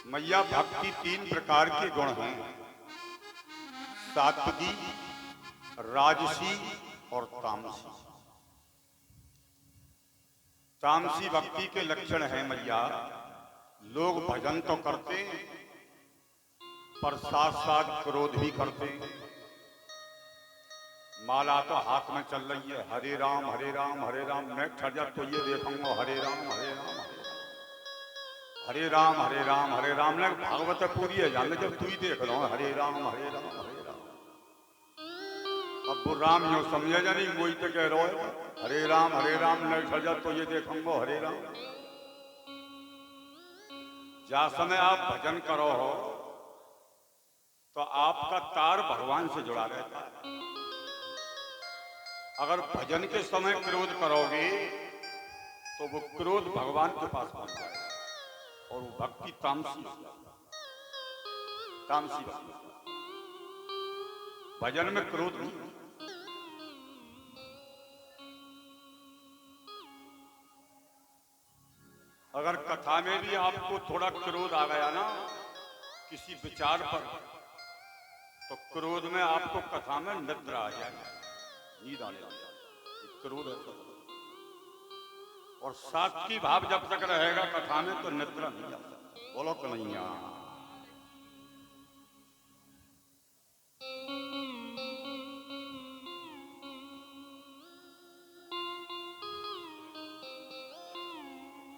मैया भक्ति तीन प्रकार के गुण हैं, सात्विकी, राजसी और तामसी। तामसी भक्ति के लक्षण हैं मैया, लोग भजन तो करते पर साथ साथ क्रोध भी करते। माला तो हाथ में चल रही है, हरे राम हरे राम हरे राम। मैं ठहर जा तो ये देखूंगा हरे राम हरे राम हरे राम हरे राम हरे राम। ने भागवत पूरी है जान, जब तू ही देख रहा हूं हरे राम हरे राम हरे राम। अब वो राम यो समझे जा नहीं, वही तो कह रहा है हरे राम न ठहर जा तो ये देखूंगा हरे राम। जा समय आप भजन करो हो तो आपका तार भगवान से जुड़ा रहता है। अगर भजन के समय क्रोध करोगे तो वो क्रोध भगवान के पास पहुंच जाएगा, और वो भक्ति तामसी भक्ति। भजन में क्रोध नहीं। अगर कथा में भी आपको थोड़ा क्रोध आ गया ना किसी विचार पर, तो क्रोध में आपको कथा में निद्रा आ जाएगी, नींद आने लगेगी। क्रोध है और सात्विक भाव जब तक रहेगा कथा में तो निद्रा नहीं आ सकता। बोलो तो नहीं यहाँ।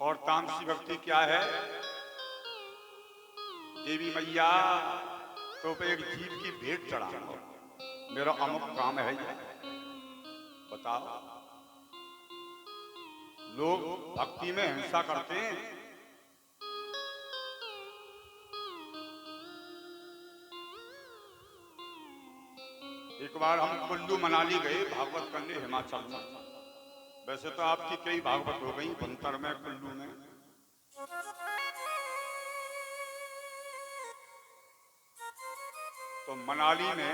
और तामसी भक्ति क्या है? देवी मैया तो पे एक जीव की भेंट चढ़ाना, मेरा अमुक काम है ये बताओ। लोग भक्ति में हिंसा करते हैं। एक बार हम कुल्लू मनाली गए भागवत करने हिमाचल में। वैसे तो आपकी कई भागवत हो गई, बंतर में, कुल्लू में। तो मनाली में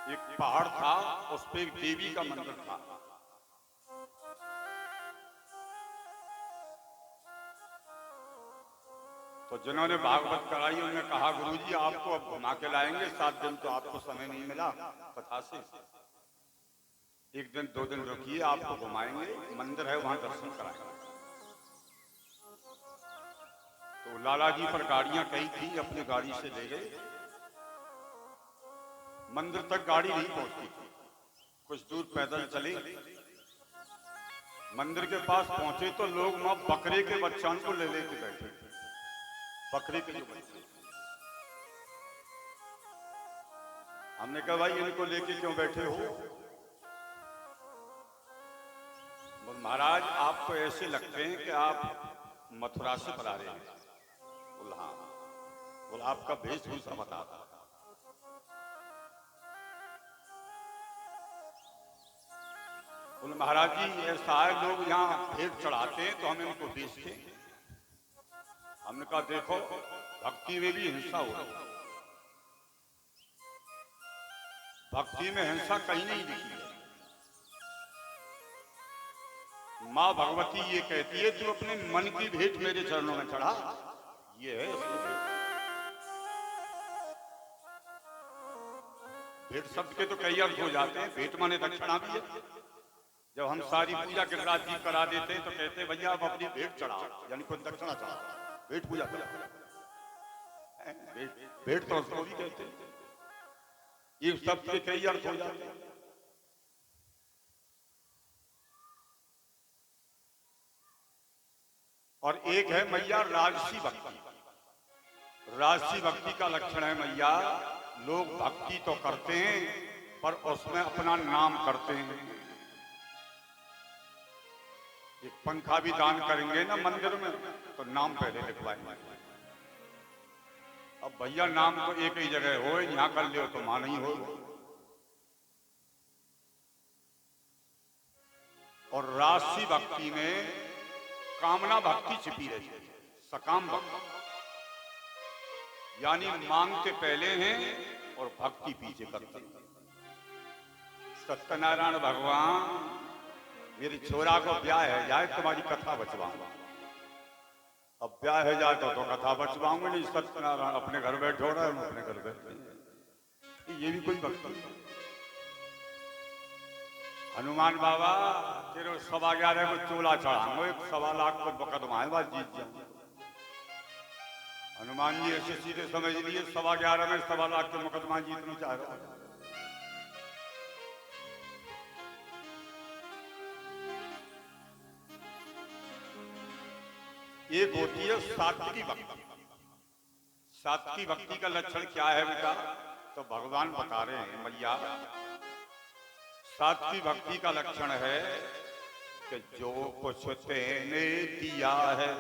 एक पहाड़ था, उस पे एक देवी का मंदिर था। तो जिन्होंने भागवत कराई उन्होंने कहा गुरुजी आपको अब घुमा के लाएंगे, 7 दिन तो आपको समय नहीं मिला कथा से, 1 दिन 2 दिन रुकिए, आपको घुमाएंगे, मंदिर है वहां दर्शन कराएंगे। तो लाला जी पर गाड़ियां कई थी, अपनी गाड़ी से ले गए। मंदिर तक गाड़ी नहीं पहुंचती थी, कुछ दूर पैदल चले। मंदिर के पास पहुंचे तो लोग वहां बकरे के बच्चों को ले लेके बैठे, बकरे के जो बच्चे। हमने कहा भाई इनको लेके क्यों बैठे हो? बोल महाराज आप तो ऐसे लगते हैं कि आप मथुरा से पला रहे हैं। बोल हाँ। बोल आपका वेशभूषा बता। बोले महाराज जी ऐसा है, लोग यहाँ भेंट चढ़ाते हैं तो हम इनको बेचते हैं। हमने कहा देखो भक्ति में भी हिंसा हो रही है, भक्ति में हिंसा कहीं नहीं दिखी है। माँ भगवती ये कहती है तू अपने मन की भेंट मेरे चरणों में चढ़ा, ये है भेंट। शब्द के तो कई अर्थ हो जाते हैं, भेंट माने दक्षिणा भी है। जब हम सारी पूजा गिरिराज जी करा देते हैं तो कहते हैं भैया आप अपनी भेंट चढ़ाओ, यानी कोई दक्षिणा चढ़ाओ, भेंट पूजा करो। भेंट तो उसको भी कहते हैं। ये शब्द के कई अर्थ हो जाते हैं। और एक है मैया राजसी भक्ति। राजसी भक्ति का लक्षण है मैया, लोग भक्ति तो करते हैं पर उसमें अपना नाम करते हैं। एक पंखा भी दान करेंगे ना मंदिर में तो नाम पहले लिखवाएंगे। अब भैया नाम तो एक ही जगह हो, यहां कर लियो तो मां नहीं हो। और राजसी भक्ति में कामना भक्ति छिपी रहती है, सकाम भक्ति, यानी मांगते पहले हैं और भक्ति पीछे करते हैं। सत्यनारायण भगवान मेरी छोरा को ब्याह है जाए तुम्हारी कथा बचवाऊंगा। अब ब्याह है जाए तो कथा बचवाऊंगे नहीं, सत्यनारायण अपने घर बैठे हो रहा है, अपने घर बैठे। ये भी कोई भक्ति? हनुमान बाबा तेरे 11:15 को चोला चढ़ाऊंगा, 1.25 लाख को मुकदमा है, बात जीत जाऊंगा। हनुमान जी ऐसे सीधे समझ लिए 11:15 में 1.25 लाख के मुकदमा जीतना चाह रहा है। एक होती है सात्विकी भक्ति। सात्विकी भक्ति का लक्षण क्या है बेटा? तो भगवान बता रहे हैं मैया, सात्विकी भक्ति का लक्षण है कि जो कुछ तेने दिया है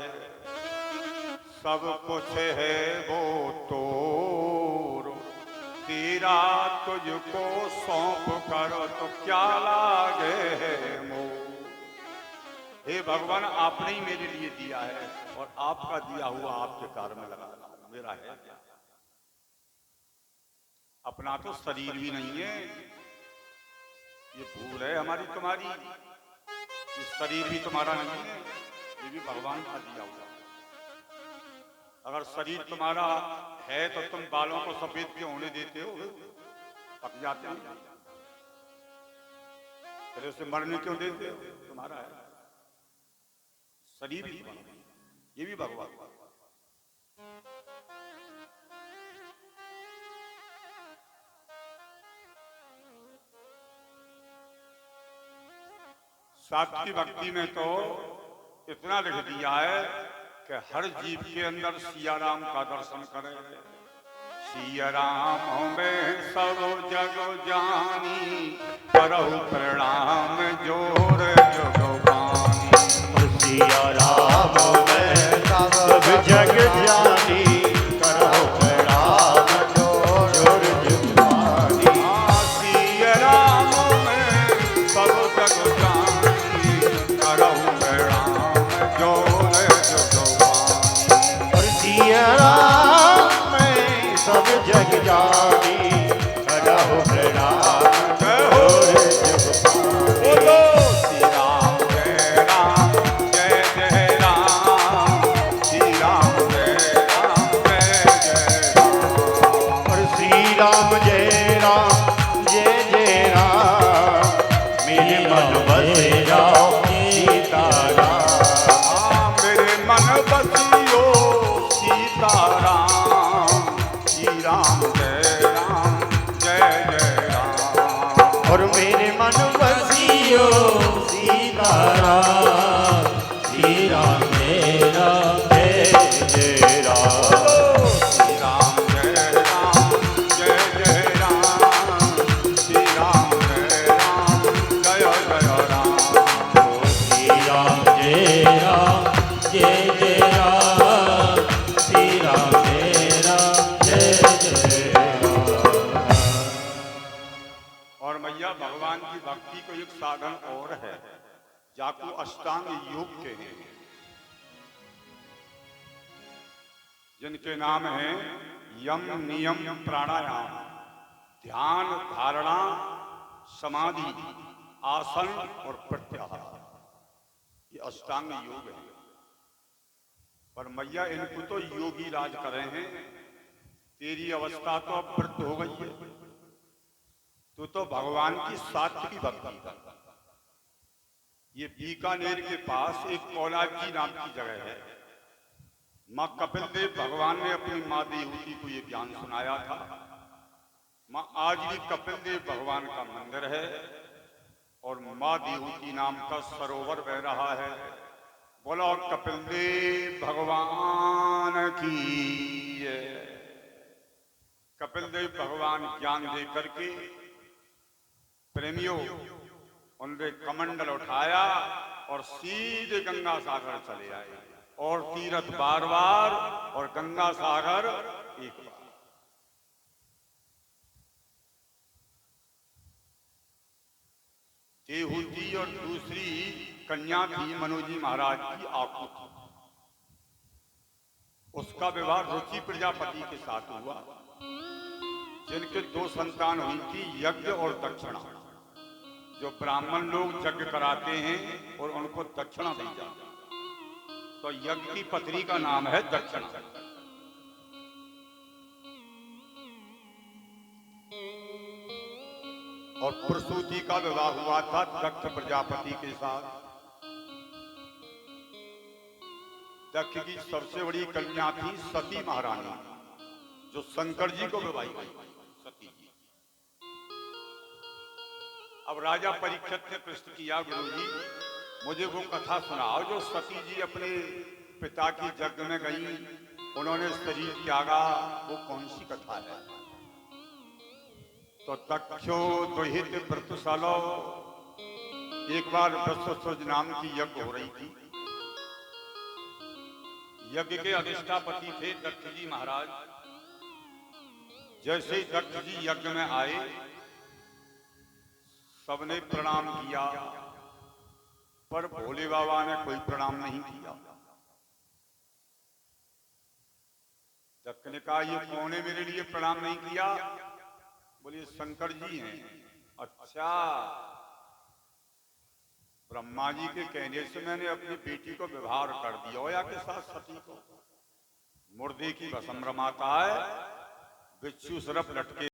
सब कुछ है वो तोर, तेरा तुझको सौंप कर तो क्या लागे है मोह। हे भगवान, आपने ही मेरे लिए दिया है और आपका दिया हुआ आपके कार्य में लगा रहा हूं, मेरा है क्या? अपना तो शरीर भी नहीं है, ये भूल है हमारी तुम्हारी, ये शरीर भी तुम्हारा नहीं है, ये भी भगवान का दिया हुआ। अगर शरीर तुम्हारा है तो तुम बालों को सफेद क्यों होने देते हो? पक जाते हैं, फिर उसे मरने क्यों देते हो? तुम्हारा है शरीर, ये भी भगवान। सात्विक भक्ति में तो इतना लिख दिया है कि हर जीव के अंदर सिया राम का दर्शन करे। सिया राम में सब जग जानी, करहु प्रणाम जोर जोगवानी। सिया राम में सब जग जानी, करहु प्रणाम जोर जोगवानी। सिया राम में सब जग जानी, करहु प्रणाम जोर जोगवानी। और सिया राम में सब जग जानी, करहु प्रणाम जोर राम जय राम जय जय राम, मेरे मन बसे जाओ सीता राम। मेरे मन बसियो सीता राम, श्री राम जय राम। और मेरे मन बसियो सीता राम, श्री राम जय राम जय जय राम। भगवान की भक्ति को एक साधन और है, जाको अष्टांग योग के हैं, जिनके नाम है यम नियम प्राणायाम, ध्यान धारणा समाधि आसन और प्रत्याहार, ये अष्टांग योग है। पर मैया इनको तो योगी राज कर रहे हैं, तेरी अवस्था तो अब वृद्ध हो गई है, तो भगवान की सात्विकी भक्ति कर। ये बीकानेर के पास एक कौलाद जी नाम की जगह है, माँ कपिल देव भगवान ने अपनी माँ देवहूति को ये ज्ञान सुनाया था। माँ आज भी कपिल देव भगवान का मंदिर है और माँ देवहूति नाम का सरोवर बह रहा है। बोलो कपिल देव भगवान की। कपिल देव भगवान ज्ञान दे करके प्रेमियों उनके कमंडल उठाया और सीधे गंगा सागर चले आए, और तीर्थ बार बार और गंगा सागर एक बार। देवहूति और दूसरी कन्या थी मनोजी महाराज की आकुति, उसका विवाह रुचि प्रजापति के साथ हुआ, जिनके 2 संतान हुई थी, यज्ञ और दक्षिणा। जो ब्राह्मण लोग यज्ञ कराते हैं और उनको दक्षिणा दी जाती है, तो यज्ञ की पत्नी का नाम है दक्षिणा। और प्रसूति का विवाह हुआ था दक्ष प्रजापति के साथ। दक्ष की सबसे बड़ी कन्या थी सती महारानी, जो शंकर जी को विवाही हुई सती जी। अब राजा परीक्षित ने प्रश्न किया, गुरुजी मुझे वो कथा सुनाओ जो सती जी अपने पिता की यज्ञ में गई, उन्होंने शरीर त्यागा, वो कौन सी कथा है? तो दक्षो दुहित व्रतशालो, एक बार वृषध्वज नाम की यज्ञ हो रही थी। यज्ञ के अधिष्ठापति थे दक्ष जी महाराज। जैसे ही दक्ष जी यज्ञ में आए, सबने प्रणाम किया, पर भोले बाबा ने कोई प्रणाम नहीं किया। दक्ष ने कहा, ये कौन है मेरे लिए प्रणाम नहीं किया? बोलिए शंकर जी हैं। अच्छा, ब्रह्मा जी के कहने से मैंने अपनी बेटी को विवाह कर दिया या के साथ सती को? मुर्दे की भस्म रमाता है, बिच्छू सिर्फ लटके